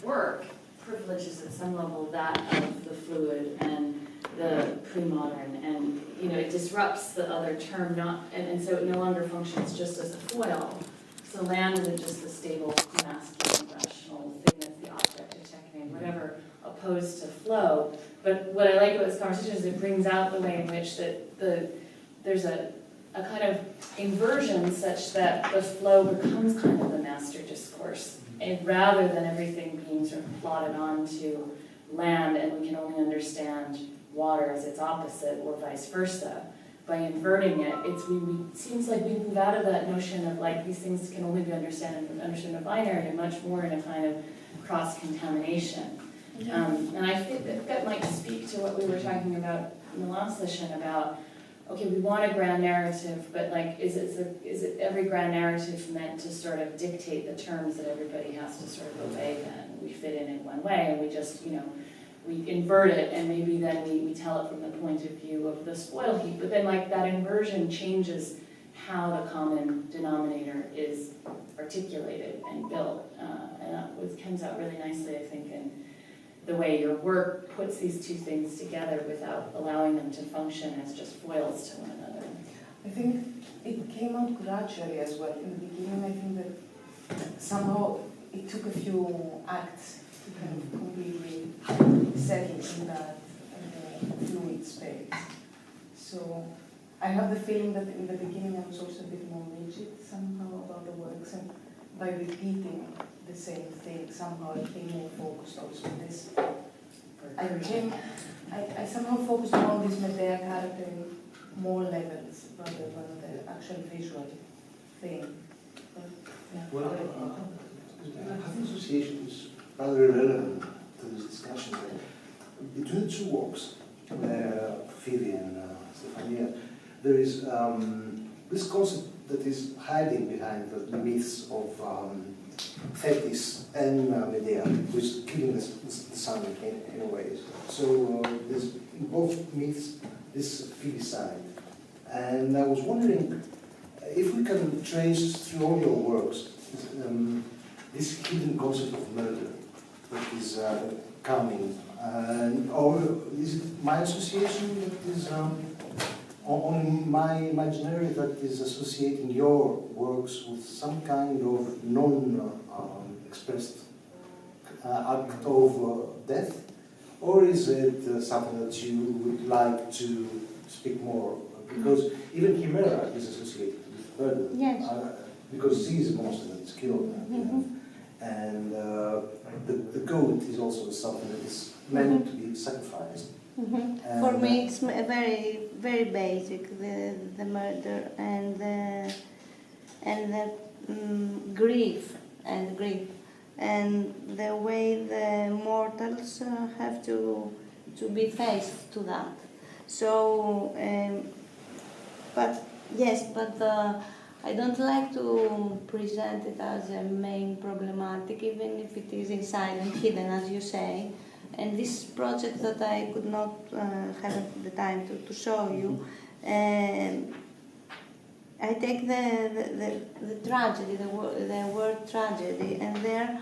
work privileges at some level that of the fluid and the pre-modern, and it disrupts the other term, and so it no longer functions just as a foil. So land isn't just the stable, masculine, rational thing that's the object of technique, whatever, opposed to flow. But what I like about this conversation is it brings out the way in which there's a kind of inversion such that the flow becomes kind of the master discourse, and rather than everything being sort of plotted onto land and we can only understand water as its opposite or vice versa. By inverting it, seems like we move out of that notion of like these things can only be understood in a binary and much more in a kind of cross-contamination. And I think that might speak to what we were talking about in the last session about, okay, we want a grand narrative, but like, is it every grand narrative meant to sort of dictate the terms that everybody has to sort of obey then? We fit in one way and we just, we invert it and maybe then we tell it from the point of view of the spoil heap, but then like that inversion changes how the common denominator is articulated and built. And that comes out really nicely, I think, in the way your work puts these two things together without allowing them to function as just foils to one another. I think it came out gradually as well. In the beginning, I think that somehow it took a few acts to kind of completely settle in that fluid space. So I have the feeling that in the beginning I was also a bit more rigid somehow about the works, and by repeating the same thing, somehow I became more focused also on this. I somehow focused more on this Medea character in more levels rather than the actual visual thing. But, yeah. Well, I think association is rather relevant to this discussion. Between the two works, Phoebe and Stefania, there is this concept that is hiding behind the myths of Thetis and Medea, which is killing the sun in a way. So there's in both myths this Phoebe side. And I was wondering if we can trace through all your works this hidden concept of murder that is coming. Or is it my association that is on my imaginary that is associating your works with some kind of non-expressed act of death? Or is it something that you would like to speak more? Because even Chimera is associated with murder. Yes. Because she is a monster that is killed. And the goat is also something that is meant to be sacrificed. For me, it's very, very basic. The murder and the grief and the way the mortals have to be faced to that. So, but I don't like to present it as a main problematic, even if it is inside and hidden, as you say. And this project that I could not have the time to show you, I take the tragedy, the word tragedy, and there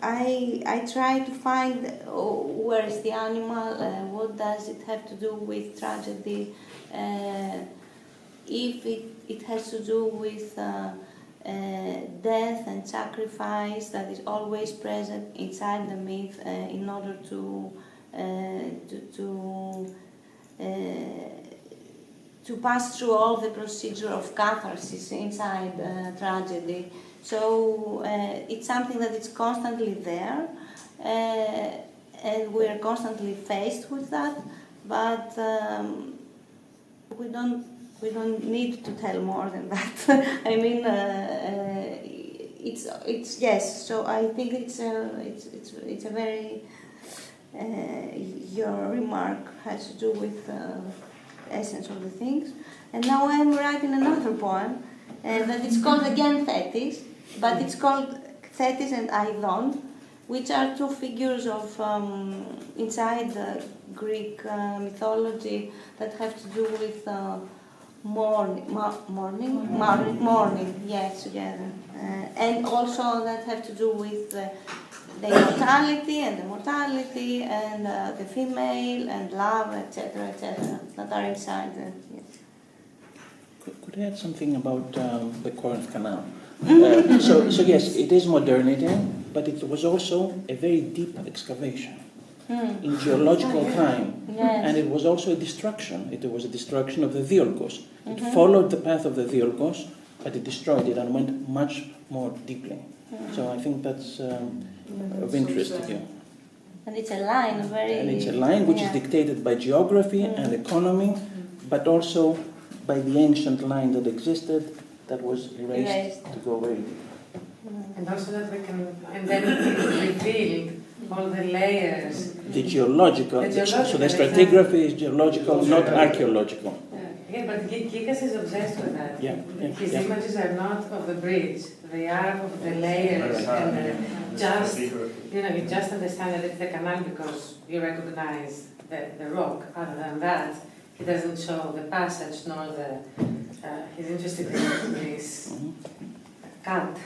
I try to find where is the animal, what does it have to do with tragedy, if it has to do with death and sacrifice that is always present inside the myth in order to pass through all the procedure of catharsis inside tragedy. So it's something that is constantly there, and we are constantly faced with that, but we don't need to tell more than that. I mean, it's yes. So I think it's a very your remark has to do with essence of the things. And now I'm writing another poem that is called again Thetis, but it's called Thetis and Aidon, which are two figures of inside the Greek mythology that have to do with mourning, yes, together, and also that have to do with the immortality and the mortality and the female and love, etc., that are inside the. Yes. Could I add something about the Corinth Canal? So yes, it is modernity, but it was also a very deep excavation in geological time. Yes. And it was also a destruction. It was a destruction of the Diolkos. It followed the path of the Diolkos, but it destroyed it and went much more deeply. So I think that's of interest to you. And it's a line, And it's a line which is dictated by geography and economy, but also by the ancient line that existed that was erased to go very deep. And also that we can, and then it revealed all the layers. The geological, so the stratigraphy is geological, not archaeological. Yeah, but Gigas is obsessed with that. His images are not of the bridge, they are of the layers and just, you just understand that it's the canal because you recognize the rock. Other than that, he doesn't show the passage nor the, he's interested in this cut.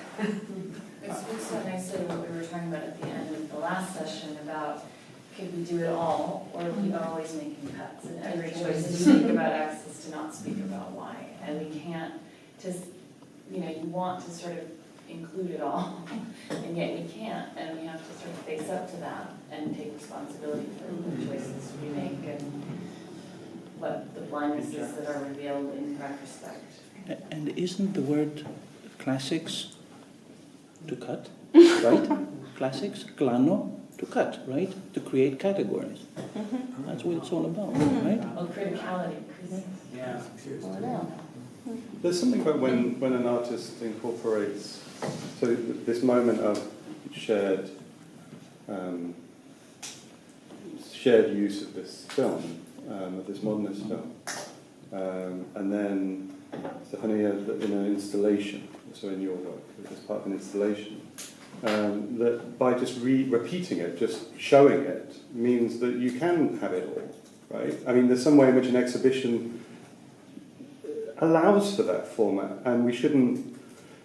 It speaks so nicely to what we were talking about at the end of the last session about could we do it all, or are we always making cuts? And every choice is to speak about X is to not speak about Y. And we can't just, you want to sort of include it all, and yet we can't. And we have to sort of face up to that and take responsibility for the choices we make and what the blindnesses that are revealed in retrospect. And isn't the word classics to cut, right? Classics, klano, to cut, right? To create categories. That's what it's all about, right? Well, criticality. Yeah. There's something about when an artist incorporates, so this moment of shared use of this film, of this modernist film, and then Stefania, in an installation, so in your work, as part of an installation, that by just repeating it, just showing it, means that you can have it all, right? I mean, there's some way in which an exhibition allows for that format, and we shouldn't.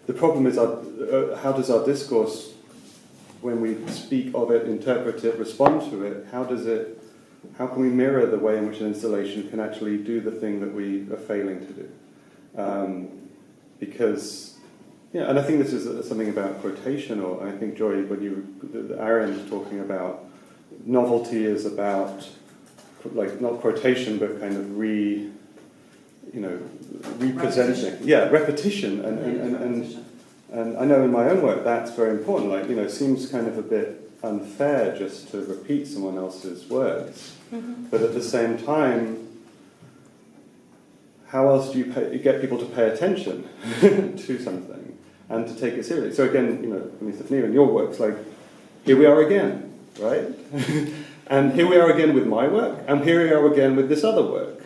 The problem is, how does our discourse, when we speak of it, interpret it, respond to it? How can we mirror the way in which an installation can actually do the thing that we are failing to do? Because, and I think this is something about quotation, or I think, Joy, when Aaron was talking about novelty is about, like, not quotation, but kind of representing. Repetition. And I know in my own work that's very important. Like, it seems kind of a bit unfair just to repeat someone else's words. But at the same time, how else do you get people to pay attention to something and to take it seriously? So again, Stephanie, in your work's like, here we are again, right? And here we are again with my work, and here we are again with this other work.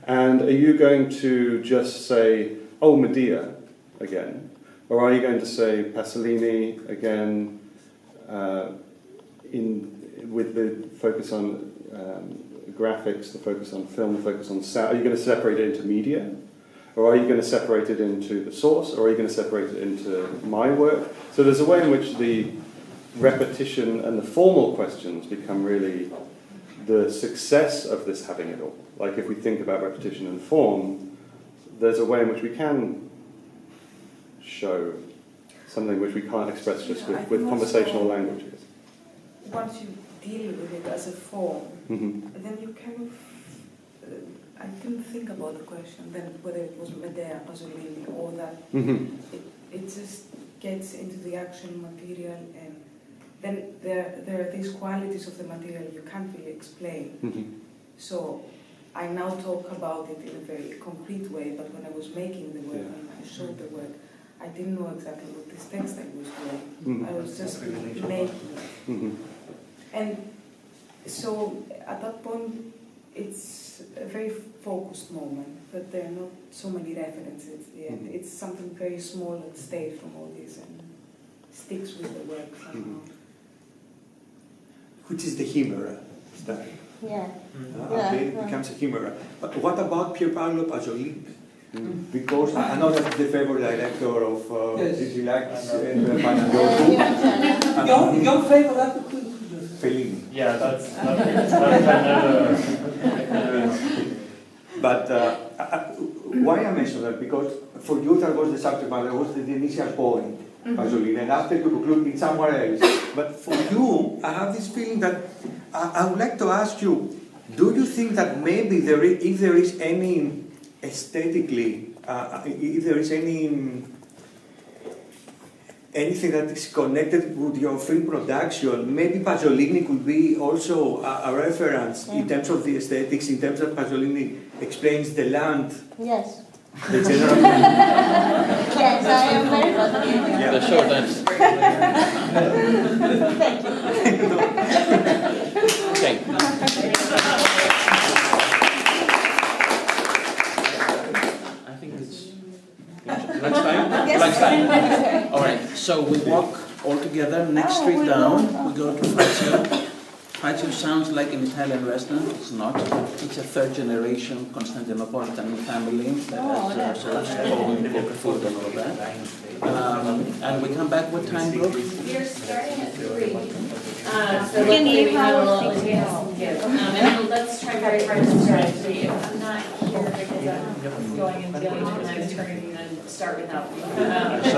And are you going to just say, oh, Medea again? Or are you going to say Pasolini again, with the focus on graphics, the focus on film, the focus on sound? Are you going to separate it into media? Or are you going to separate it into the source? Or are you going to separate it into my work? So there's a way in which the repetition and the formal questions become really the success of this having it all. Like, if we think about repetition and form, there's a way in which we can show something which we can't express just with conversational languages. Once you deal with it as a form, then you kind of, I didn't think about the question then whether it was Medea, Pasolini, or that it just gets into the actual material, and then there are these qualities of the material you can't really explain. So I now talk about it in a very concrete way, but when I was making the work, when I showed the work, I didn't know exactly what this text I was doing. I was just making it. And so at that point, it's a very focused moment, but there are not so many references. It's something very small that stays from all this and sticks with the work somehow. Which is the humor stuff. It becomes a humor. But what about Pier Paolo Pasolini? Because I know that's the favorite director of Gigi Lax and Your favorite actor? Fellini. Yeah, that's another. But why I mention that? Because for you that was the subject matter, was the initial point, Pasolini, and after you conclude in somewhere else. But for you, I have this feeling that I would like to ask you, do you think that maybe if there is any aesthetically, if there is anything that is connected with your film production, maybe Pasolini could be also a reference in terms of the aesthetics, in terms that Pasolini explains the land, Yes. the general. Yes, I am very positive. Yeah. The short answer. Okay. I think it's lunchtime. Yes. Lunchtime. All right. So we walk all together. Next Oh, street we down. walk. We go to Fazio. Fazio sounds like an Italian restaurant. It's not. It's a third-generation Constantinopolitan family that has sort of stolen local food and all that. And we come back. What time, Brooke? We're starting at 3. So We can leave we have a our little advance to give. And let's try very hard to start at 3. If I'm not here because I'm going and dealing with my maternity, then start without me. So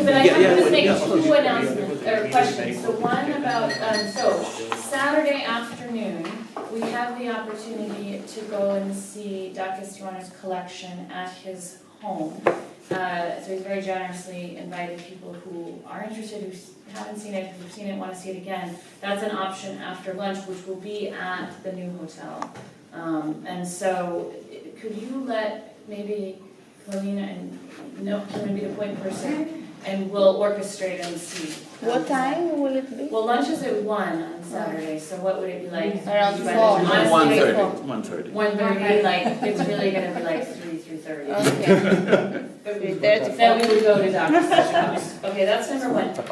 But I have to make 2 announcements, or questions. So one about, so Saturday afternoon, we have the opportunity to go and see Dr. Castellano's collection at his home. So he's very generously invited people who are interested, who haven't seen it, who've seen it, want to see it again. That's an option after lunch, which will be at the new hotel. And so, could you let maybe Carolina and Kim be the point person, and we'll orchestrate and see. What time will it be? Well, lunch is at 1 on Saturday, so what would it be like? Around You guys- 4. Honestly, 1:30. 1:30, like, it's really gonna be like 3:30. Okay. 3:30. Then we would go to Dr. Seuss's house. Okay, that's number 1.